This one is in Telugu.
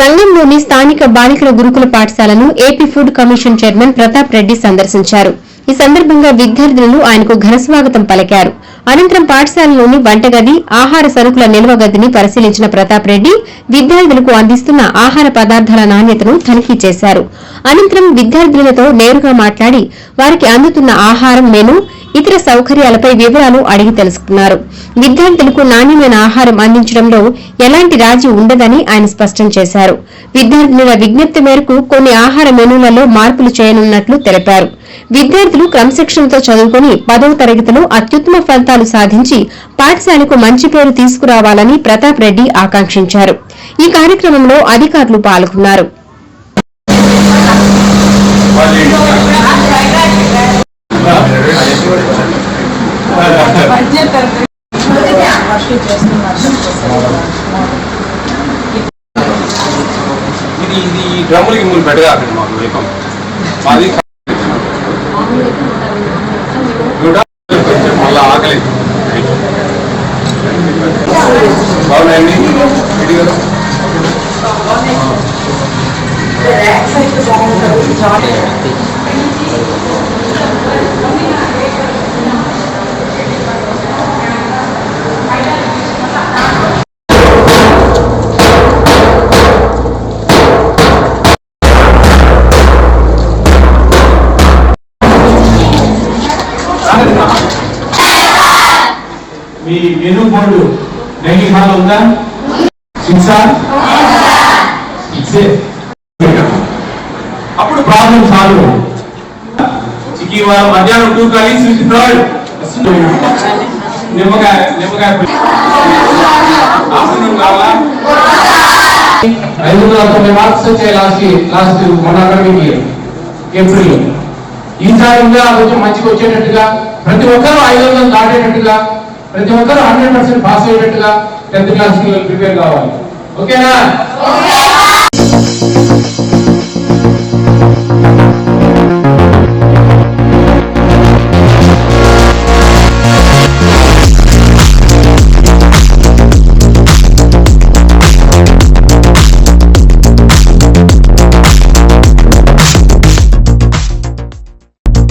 సంఘంలోని స్థానిక బాలికల గురుకుల పాఠశాలను AP food commission chairman Pratap Reddy సందర్శించారు. ఈ సందర్భంగా విద్యార్థులను ఆయనకు ఘనస్వాగతం పలికారు. అనంతరం పాఠశాలలోని వంటగది, ఆహార సరుకుల నిల్వ గదిని పరిశీలించిన ప్రతాప్ రెడ్డి విద్యార్థులకు అందిస్తున్న ఆహార పదార్థాల నాణ్యతను తనిఖీ చేశారు. అనంతరం విద్యార్థులతో నేరుగా మాట్లాడి వారికి అందుతున్న ఆహారం మెను, ఇతర సౌకర్యాలపై వివరాలు అడిగి తెలుసుకున్నారు. విద్యార్థులకు నాణ్యమైన ఆహారం అందించడంలో ఎలాంటి రాజీ ఉండదని ఆయన స్పష్టం చేశారు. విద్యార్థుల విజ్ఞప్తి మేరకు కొన్ని ఆహార మెనూలలో మార్పులు చేయనున్నట్లు తెలిపారు. విద్యార్థులు క్రమశిక్షణతో చదువుకుని 10వ తరగతిలో అత్యుత్తమ ఫలితాలు సాధించి పాఠశాలకు మంచి పేరు తీసుకురావాలని ప్రతాప్ రెడ్డి ఆకాంక్షించారు. ఈ కార్యక్రమంలో అధికారులు పాల్గొన్నారు. ఇది డ్రమ్ములకి మూడు పెట్టగా మాకు వేపం మాది మళ్ళీ ఆకలి బాగున్నాయండి. మీ మెనూ బోర్డు డైనింగ్ హాల్ ఉందా? అప్పుడు ప్రాబ్లం సాల్వ్. మధ్యాహ్నం 2 కర్రీస్ విత్ ఫ్రైడ్ నిమ్మకాయ ఆఫ్టర్నూన్ కావాలా? 590 మార్క్స్ వచ్చాయి లాస్ట్ మన అకాడమిక్ ఇయర్ ఏప్రిల్. ఈసారి ఇంకా కొంచెం మంచిగా వచ్చేటట్టుగా, ప్రతి ఒక్కరూ 500 దాటేటట్టుగా, ప్రతి ఒక్కరూ 100% పాస్ అయ్యేటట్టుగా 10th క్లాస్ ప్రిపేర్ కావాలి. ఓకేనా?